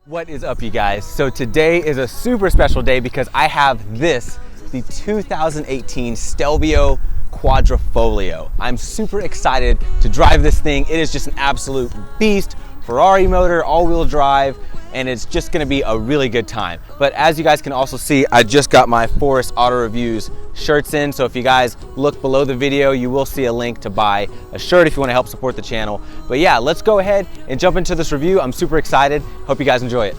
What is up, you guys? So today is a super special day because I have this, the 2018 Stelvio Quadrifoglio. I'm super excited to drive this thing. It is just an absolute beast. Ferrari motor, all-wheel drive, and it's just gonna be a really good time. But as you guys can also see, I just got my Forrest Auto Reviews shirts in, so if you guys look below the video, you will see a link to buy a shirt if you wanna help support the channel. But yeah, let's go ahead and jump into this review. I'm super excited. Hope you guys enjoy it.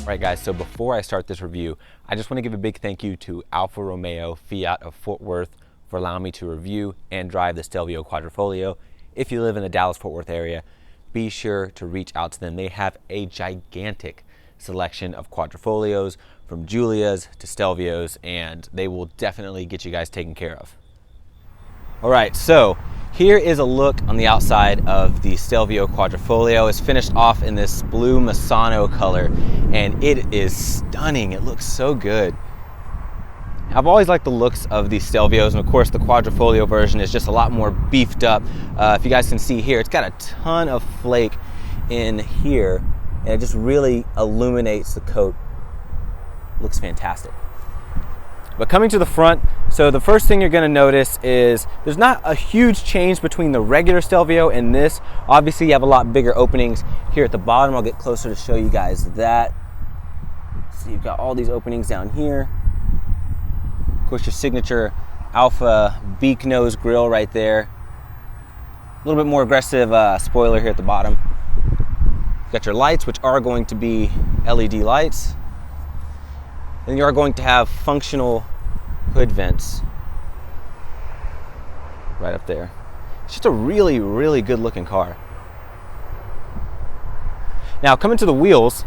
All right guys, so before I start this review, I just want to give a big thank you to Alfa Romeo Fiat of Fort Worth for allowing me to review and drive the Stelvio Quadrifoglio. If you live in the Dallas-Fort Worth area, be sure to reach out to them. They have a gigantic selection of Quadrifoglios, from Giulias to Stelvios, and they will definitely get you guys taken care of. All right, so here is a look on the outside of the Stelvio Quadrifoglio. It's finished off in this blue Misano color, and it is stunning. It looks so good. I've always liked the looks of these Stelvios, and of course the Quadrifoglio version is just a lot more beefed up. If you guys can see here, it's got a ton of flake in here, and it just really illuminates the coat. Looks fantastic. But coming to the front, so the first thing you're going to notice is there's not a huge change between the regular Stelvio and this. Obviously you have a lot bigger openings here at the bottom. I'll get closer to show you guys that. So you've got all these openings down here. Of course, your signature Alpha beak nose grille right there. A little bit more aggressive spoiler here at the bottom. You've got your lights, which are going to be LED lights. And you are going to have functional hood vents right up there. It's just a really, really good looking car. Now coming to the wheels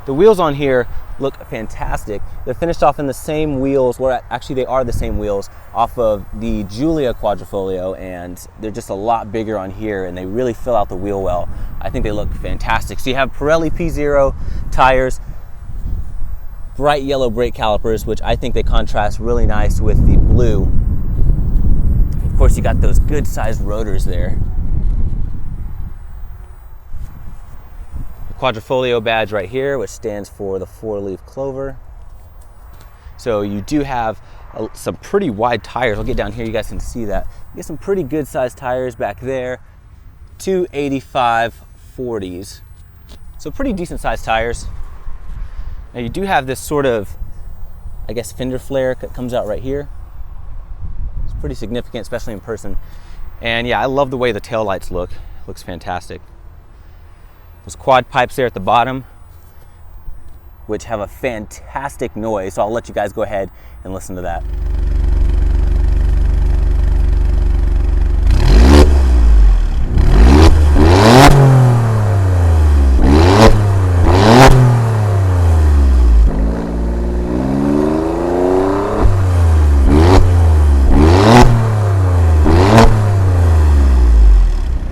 on here look fantastic. They're finished off in the same wheels, well actually they are the same wheels off of the Giulia Quadrifoglio, and they're just a lot bigger on here and they really fill out the wheel well. I think they look fantastic. So you have Pirelli P0 tires, bright yellow brake calipers, which I think they contrast really nice with the blue. Of course, you got those good sized rotors there. The Quadrifoglio badge right here, which stands for the 4-leaf clover. So you do have some pretty wide tires. I'll get down here, you guys can see that. You get some pretty good sized tires back there. 285 40s. So pretty decent sized tires. Now you do have this sort of, I guess, fender flare that comes out right here. It's pretty significant, especially in person. And yeah, I love the way the taillights look. It looks fantastic. Those quad pipes there at the bottom, which have a fantastic noise. So I'll let you guys go ahead and listen to that.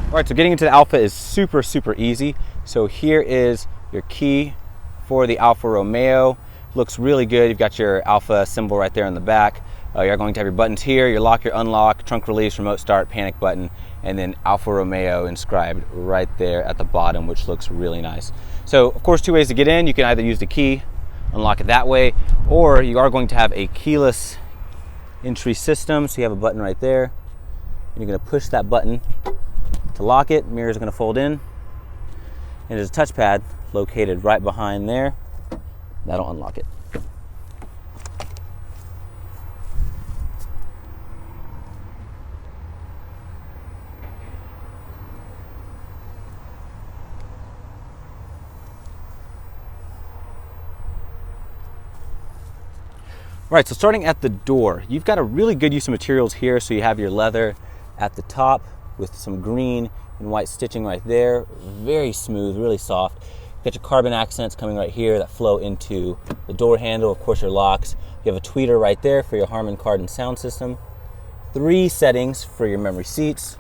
All right, so getting into the Alpha is super, super easy. So here is your key for the Alfa Romeo. Looks really good. You've got your Alpha symbol right there in the back. You're going to have your buttons here, your lock, your unlock, trunk release, remote start, panic button, and then Alfa Romeo inscribed right there at the bottom, which looks really nice. So of course, two ways to get in. You can either use the key, unlock it that way, or you are going to have a keyless entry system. So you have a button right there, and you're gonna push that button to lock it. Mirrors are going to fold in, and there's a touchpad located right behind there. That'll unlock it. All right, so starting at the door, you've got a really good use of materials here. So you have your leather at the top with some green and white stitching right there. Very smooth, really soft. You've got your carbon accents coming right here that flow into the door handle, of course your locks. You have a tweeter right there for your Harman Kardon sound system. 3 settings for your memory seats.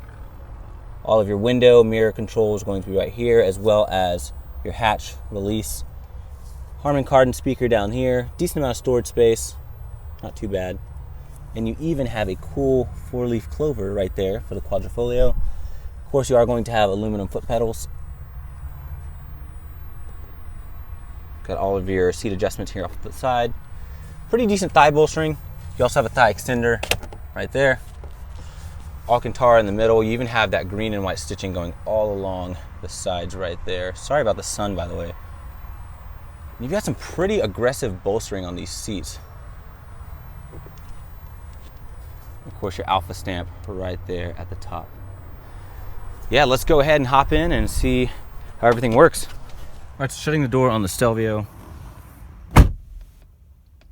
All of your window, mirror controls are going to be right here, as well as your hatch release Harman Kardon speaker down here. Decent amount of storage space. Not too bad. And you even have a cool 4-leaf clover right there for the Quadrifoglio. Of course, you are going to have aluminum foot pedals. Got all of your seat adjustments here off the side. Pretty decent thigh bolstering. You also have a thigh extender right there. Alcantara in the middle. You even have that green and white stitching going all along the sides right there. Sorry about the sun, by the way. You've got some pretty aggressive bolstering on these seats. Of course, your Alpha stamp right there at the top. Yeah, let's go ahead and hop in and see how everything works. All right, so shutting the door on the Stelvio.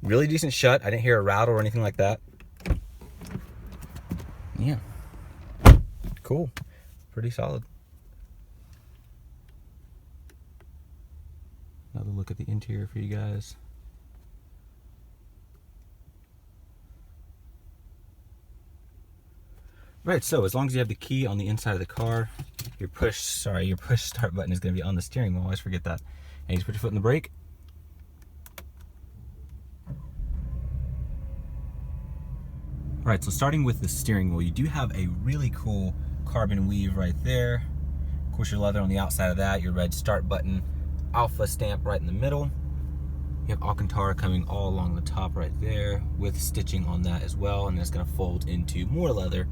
Really decent shut. I didn't hear a rattle or anything like that. Yeah. Cool. Pretty solid. Another look at the interior for you guys. Right, so as long as you have the key on the inside of the car, your push start button is going to be on the steering wheel. I always forget that. And you just put your foot in the brake. All right, so starting with the steering wheel, you do have a really cool carbon weave right there. Of course, your leather on the outside of that, your red start button, Alpha stamp right in the middle. You have Alcantara coming all along the top right there with stitching on that as well, and it's going to fold into more leather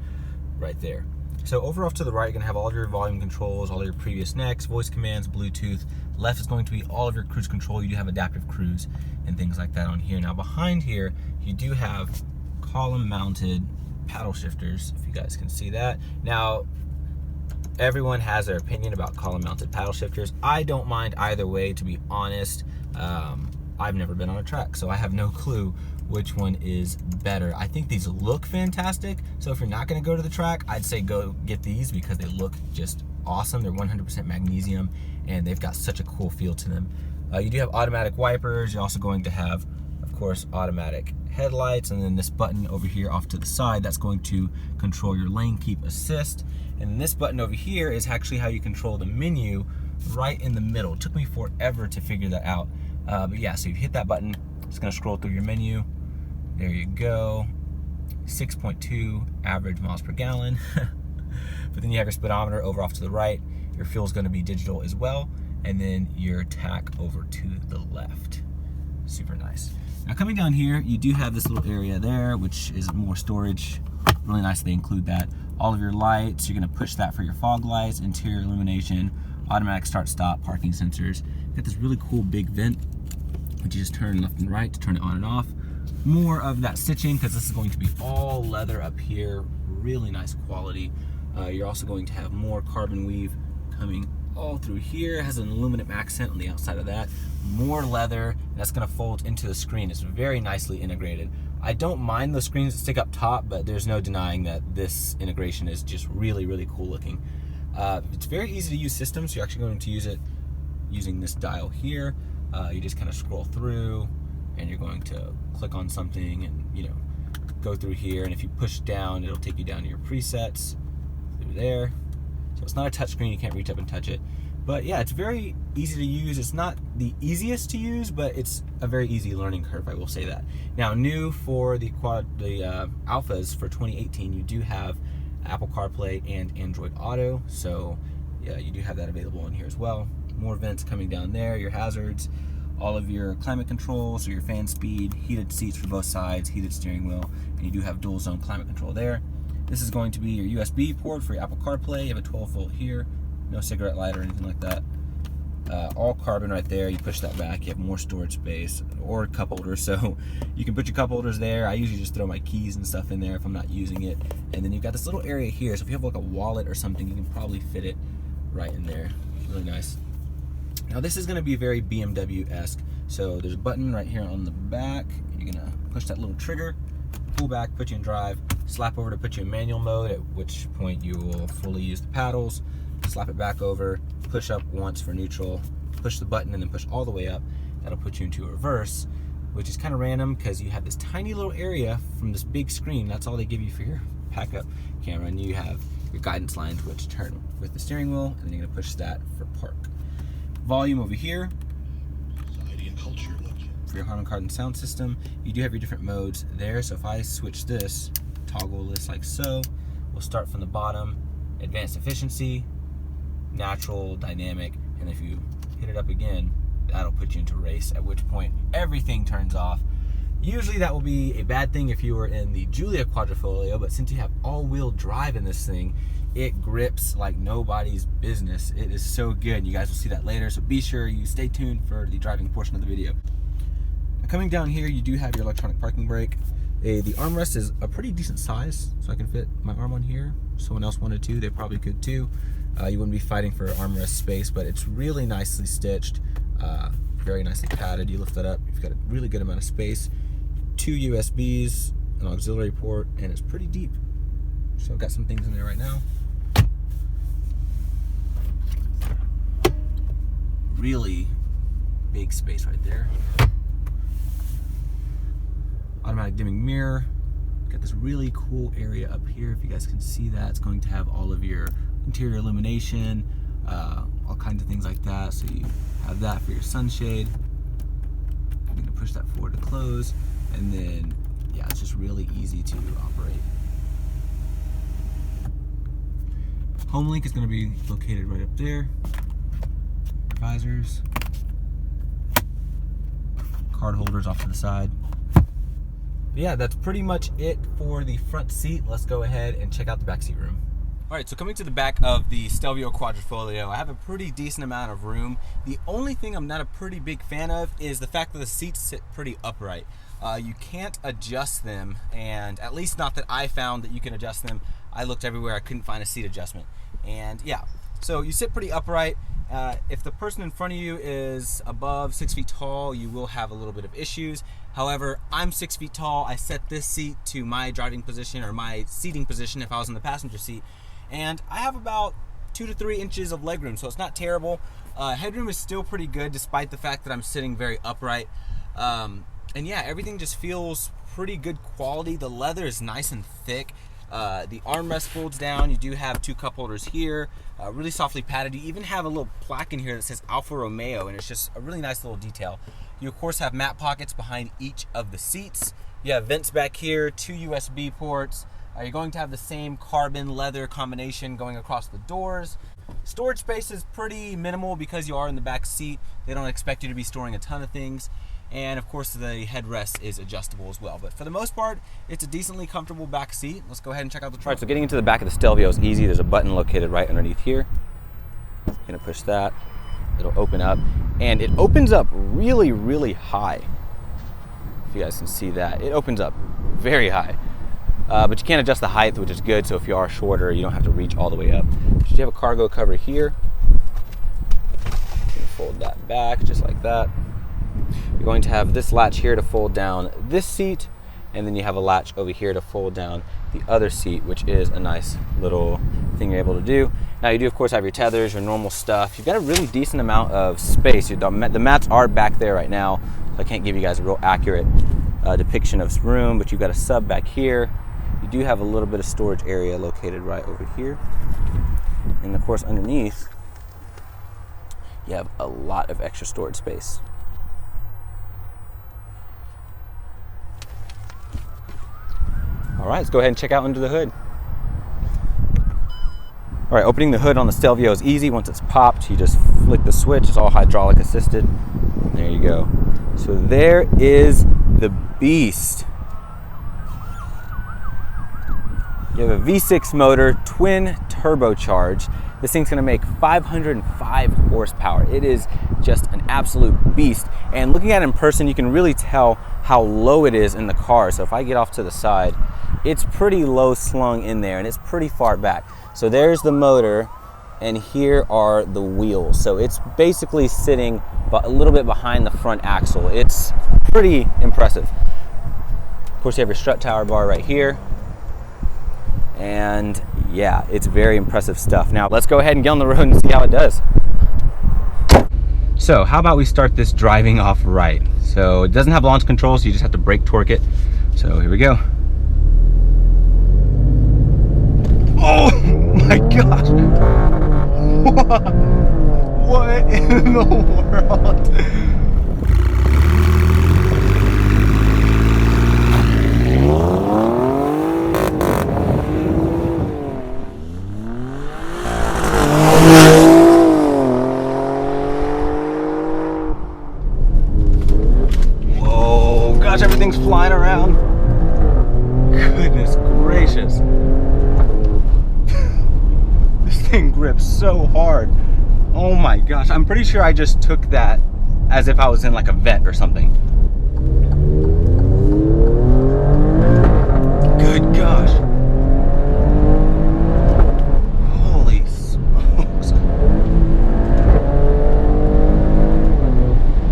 right there. So over off to the right, you're going to have all of your volume controls, all of your previous necks, voice commands, Bluetooth. Left is going to be all of your cruise control. You do have adaptive cruise and things like that on here. Now behind here, you do have column mounted paddle shifters, if you guys can see that. Now, everyone has their opinion about column mounted paddle shifters. I don't mind either way, to be honest. I've never been on a track, so I have no clue which one is better. I think these look fantastic, so if you're not going to go to the track, I'd say go get these because they look just awesome. They're 100% magnesium and they've got such a cool feel to them. You do have automatic wipers. You're also going to have, of course, automatic headlights, and then this button over here off to the side, that's going to control your lane keep assist. And then this button over here is actually how you control the menu right in the middle. It took me forever to figure that out. But yeah, so you hit that button, it's gonna scroll through your menu. There you go. 6.2 average miles per gallon. But then you have your speedometer over off to the right. Your fuel is gonna be digital as well. And then your tack over to the left. Super nice. Now coming down here, you do have this little area there, which is more storage. Really nice they include that. All of your lights, you're gonna push that for your fog lights, interior illumination, automatic start stop, parking sensors. Got this really cool big vent, which you just turn left and right to turn it on and off. More of that stitching, because this is going to be all leather up here. Really nice quality. You're also going to have more carbon weave coming all through here. It has an aluminum accent on the outside of that. More leather, and that's gonna fold into the screen. It's very nicely integrated. I don't mind the screens that stick up top, but there's no denying that this integration is just really, really cool looking. It's very easy to use system, so you're actually going to use it using this dial here. You just kind of scroll through, and you're going to click on something and go through here, and if you push down, it'll take you down to your presets through there. So it's not a touch screen, you can't reach up and touch it. But yeah, it's very easy to use. It's not the easiest to use, but it's a very easy learning curve, I will say that. Now, new for the Alphas for 2018, you do have Apple CarPlay and Android Auto. So yeah, you do have that available on here as well. More vents coming down there, your hazards, all of your climate controls, so your fan speed, heated seats for both sides, heated steering wheel, and you do have dual zone climate control there. This is going to be your USB port for your Apple CarPlay. You have a 12 volt here, no cigarette light or anything like that. All carbon right there. You push that back, you have more storage space, or cup holders, so you can put your cup holders there. I usually just throw my keys and stuff in there if I'm not using it. And then you've got this little area here, so if you have like a wallet or something, you can probably fit it right in there. Really nice. Now this is going to be very BMW-esque. So there's a button right here on the back. You're going to push that little trigger, pull back, put you in drive, slap over to put you in manual mode, at which point you will fully use the paddles, slap it back over, push up once for neutral, push the button and then push all the way up. That'll put you into reverse, which is kind of random because you have this tiny little area from this big screen. That's all they give you for your backup camera, and you have your guidance lines which turn with the steering wheel, and then you're going to push that for park. Volume over here. Society and culture. for your Harman Kardon sound system. You do have your different modes there. So if I switch this, toggle this like so, we'll start from the bottom, advanced efficiency, natural, dynamic, and if you hit it up again, that'll put you into race, at which point everything turns off. Usually that will be a bad thing if you were in the Giulia Quadrifoglio, but since you have all-wheel drive in this thing, it grips like nobody's business. It is so good. You guys will see that later, so be sure you stay tuned for the driving portion of the video. Now, coming down here, you do have your electronic parking brake. The armrest is a pretty decent size, so I can fit my arm on here. If someone else wanted to, they probably could too. You wouldn't be fighting for armrest space, but it's really nicely stitched, very nicely padded. You lift that up, you've got a really good amount of space. 2 USBs, an auxiliary port, and it's pretty deep. So I've got some things in there right now. Really big space right there. Automatic dimming mirror. Got this really cool area up here. If you guys can see that, it's going to have all of your interior illumination, all kinds of things like that. So you have that for your sunshade. I'm going to push that forward to close, and then yeah, it's just really easy to operate. Home link is going to be located right up there. Visors, card holders off to the side. Yeah, that's pretty much it for the front seat. Let's go ahead and check out the back seat room. All right, so coming to the back of the Stelvio Quadrifoglio, I have a pretty decent amount of room. The only thing I'm not a pretty big fan of is the fact that the seats sit pretty upright. You can't adjust them, and at least not that I found that you can adjust them. I looked everywhere, I couldn't find a seat adjustment. And yeah, so you sit pretty upright. If the person in front of you is above 6 feet tall, you will have a little bit of issues. However, I'm 6 feet tall. I set this seat to my driving position, or my seating position if I was in the passenger seat. And I have about 2 to 3 inches of legroom, so it's not terrible. Headroom is still pretty good despite the fact that I'm sitting very upright. And yeah, everything just feels pretty good quality. The leather is nice and thick. The armrest folds down. You do have 2 cup holders here, really softly padded. You even have a little plaque in here that says Alfa Romeo, and it's just a really nice little detail. You of course have mat pockets behind each of the seats. You have vents back here, 2 USB ports. You're going to have the same carbon leather combination going across the doors. Storage space is pretty minimal because you are in the back seat. They don't expect you to be storing a ton of things. And of course the headrest is adjustable as well. But for the most part, it's a decently comfortable back seat. Let's go ahead and check out the trunk. All right, so getting into the back of the Stelvio is easy. There's a button located right underneath here. You're gonna push that, it'll open up. And it opens up really, really high. If you guys can see that, it opens up very high. But you can't adjust the height, which is good. So if you are shorter, you don't have to reach all the way up. You have a cargo cover here. You can fold that back just like that. You're going to have this latch here to fold down this seat, and then you have a latch over here to fold down the other seat, which is a nice little thing you're able to do. Now you do of course have your tethers, your normal stuff. You've got a really decent amount of space. The mats are back there right now, so I can't give you guys a real accurate depiction of this room, but you've got a sub back here. You do have a little bit of storage area located right over here. And of course underneath, you have a lot of extra storage space. All right, let's go ahead and check out under the hood. All right, opening the hood on the Stelvio is easy. Once it's popped, you just flick the switch. It's all hydraulic assisted. There you go. So there is the beast. You have a V6 motor, twin turbocharged. This thing's gonna make 505 horsepower. It is just an absolute beast. And looking at it in person, you can really tell how low it is in the car. So if I get off to the side, it's pretty low slung in there and it's pretty far back. So there's the motor and here are the wheels. So it's basically sitting a little bit behind the front axle. It's pretty impressive. Of course, you have your strut tower bar right here. And yeah, it's very impressive stuff. Now let's go ahead and get on the road and see how it does. So how about we start this driving off right? So it doesn't have launch control, so you just have to brake torque it. So here we go. Oh my gosh! What in the world? gosh, everything's flying around. Goodness gracious. This thing grips so hard. Oh my gosh, I'm pretty sure I just took that as if I was in like a vet or something. Good gosh. Holy smokes.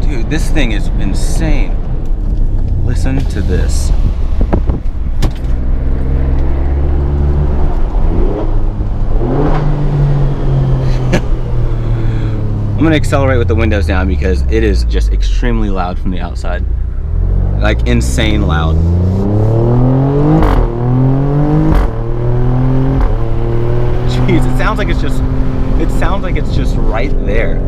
Dude, this thing is insane. Listen to this. I'm gonna accelerate with the windows down because it is just extremely loud from the outside. Like insane loud. Jeez, it sounds like it's just right there.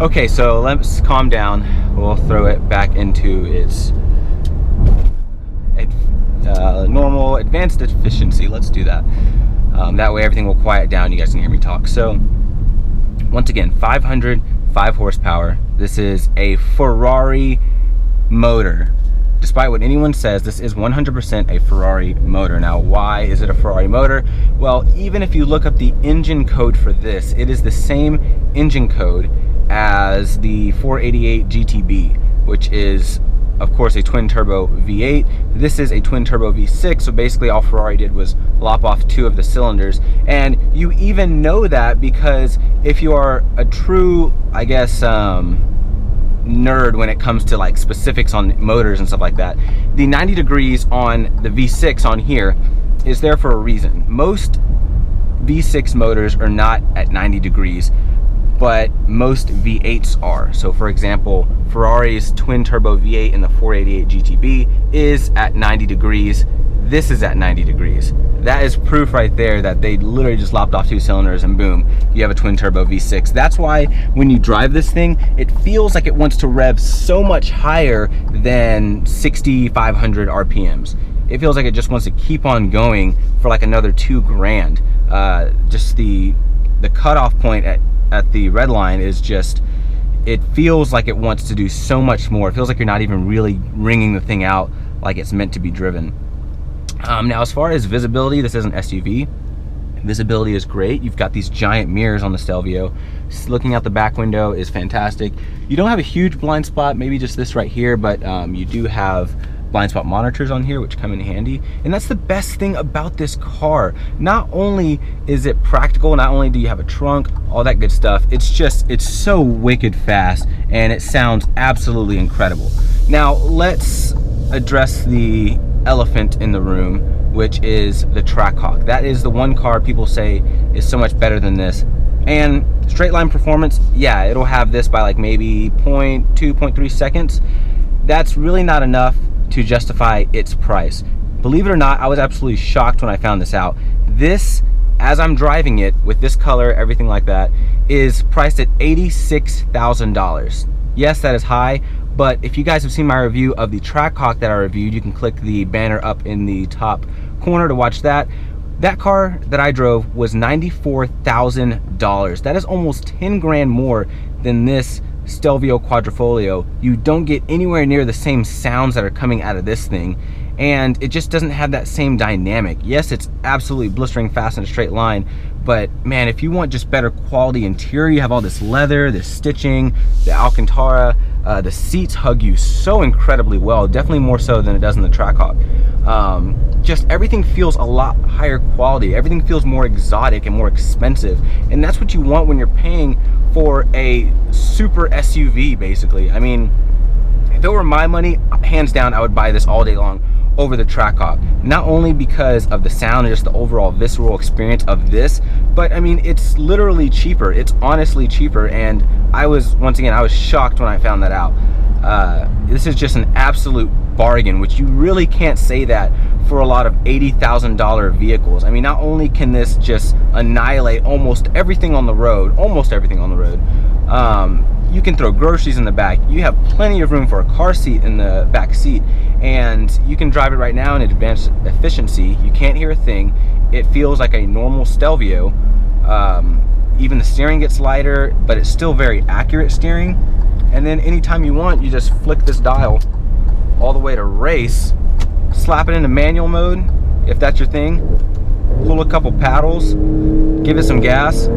Okay, so let's calm down. We'll throw it back into its normal advanced efficiency. Let's do that. That way everything will quiet down. You guys can hear me talk. So once again, 505 horsepower. This is a Ferrari motor. Despite what anyone says, this is 100% a Ferrari motor. Now, why is it a Ferrari motor? Well, even if you look up the engine code for this, it is the same engine code as the 488 GTB, which is of course a twin turbo V8. This is a twin turbo V6, so basically all Ferrari did was lop off 2 of the cylinders. And you even know that because if you are a true, I guess, nerd when it comes to like specifics on motors and stuff like that, the 90 degrees on the V6 on here is there for a reason. Most V6 motors are not at 90 degrees, but most V8s are. So for example, Ferrari's twin turbo V8 in the 488 GTB is at 90 degrees. This is at 90 degrees. That is proof right there that they literally just lopped off 2 cylinders and boom, you have a twin turbo V6. That's why when you drive this thing, it feels like it wants to rev so much higher than 6,500 RPMs. It feels like it just wants to keep on going for like another 2 grand. Just the cutoff point at the red line is just, it feels like it wants to do so much more. It feels like you're not even really ringing the thing out like it's meant to be driven. Now, as far as visibility, this is an SUV. Visibility is great. You've got these giant mirrors on the Stelvio. Looking out the back window is fantastic. You don't have a huge blind spot, maybe just this right here, but you do have blind spot monitors on here, which come in handy. And that's the best thing about this car. Not only is it practical, not only do you have a trunk, all that good stuff, it's so wicked fast and it sounds absolutely incredible. Now let's address the elephant in the room, which is the Trackhawk. That is the one car people say is so much better than this. And straight line performance, yeah, it'll have this by like maybe 0.2, 0.3 seconds. That's really not enough to justify its price. Believe it or not, I was absolutely shocked when I found this out. This, as I'm driving it with this color, everything like that, is priced at $86,000. Yes, that is high, but if you guys have seen my review of the Trackhawk that I reviewed, you can click the banner up in the top corner to watch that. That car that I drove was $94,000. That is almost 10 grand more than this Stelvio Quadrifoglio. You don't get anywhere near the same sounds that are coming out of this thing, and it just doesn't have that same dynamic. Yes, it's absolutely blistering fast in a straight line, but man, if you want just better quality interior, you have all this leather, this stitching, the Alcantara, the seats hug you so incredibly well, definitely more so than it does in the Trackhawk. Just everything feels a lot higher quality, everything feels more exotic and more expensive, and that's what you want when you're paying for a super SUV, basically. I mean, if it were my money, hands down, I would buy this all day long over the Trackhawk. Not only because of the sound and just the overall visceral experience of this, but I mean, it's literally cheaper. It's honestly cheaper, and once again, I was shocked when I found that out. This is just an absolute bargain, which you really can't say that for a lot of $80,000 vehicles. I mean, not only can this just annihilate almost everything on the road, you can throw groceries in the back. You have plenty of room for a car seat in the back seat, and you can drive it right now in advanced efficiency. You can't hear a thing. It feels like a normal Stelvio. Even the steering gets lighter, but it's still very accurate steering. And then anytime you want, you just flick this dial all the way to race, slap it into manual mode if that's your thing, pull a couple paddles, give it some gas,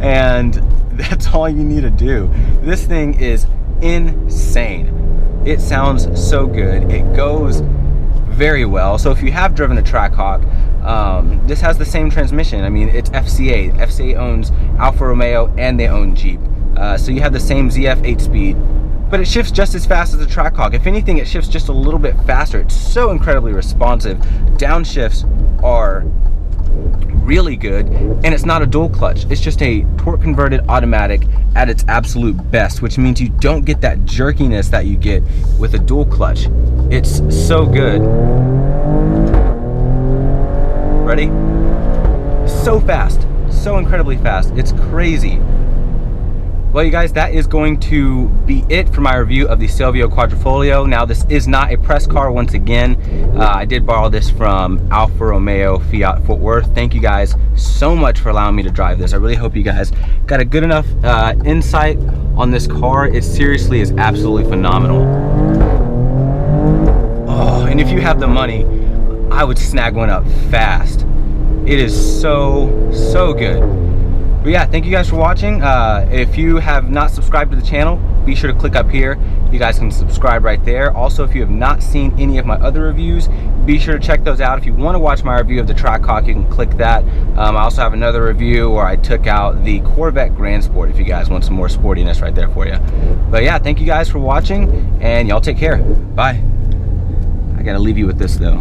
and that's all you need to do. This thing is insane. It sounds so good. It goes very well. So if you have driven a Trackhawk, this has the same transmission. I mean, it's FCA. FCA owns Alfa Romeo and they own Jeep. So you have the same ZF 8-speed, but it shifts just as fast as the Trackhawk. If anything, it shifts just a little bit faster. It's so incredibly responsive. Downshifts are really good, and it's not a dual clutch. It's just a torque converted automatic at its absolute best, which means you don't get that jerkiness that you get with a dual clutch. It's so good. Ready? So fast, so incredibly fast. It's crazy. Well, you guys, that is going to be it for my review of the Stelvio Quadrifoglio. Now, this is not a press car once again. I did borrow this from Alfa Romeo Fiat Fort Worth. Thank you guys so much for allowing me to drive this. I really hope you guys got a good enough insight on this car. It seriously is absolutely phenomenal. Oh, and if you have the money, I would snag one up fast. It is so good. But yeah, thank you guys for watching. If you have not subscribed to the channel, be sure to click up here. You guys can subscribe right there. Also, if you have not seen any of my other reviews, be sure to check those out. If you want to watch my review of the Trackhawk, you can click that. I also have another review where I took out the Corvette Grand Sport, if you guys want some more sportiness right there for you. But yeah, thank you guys for watching, and y'all take care. Bye. I gotta leave you with this though.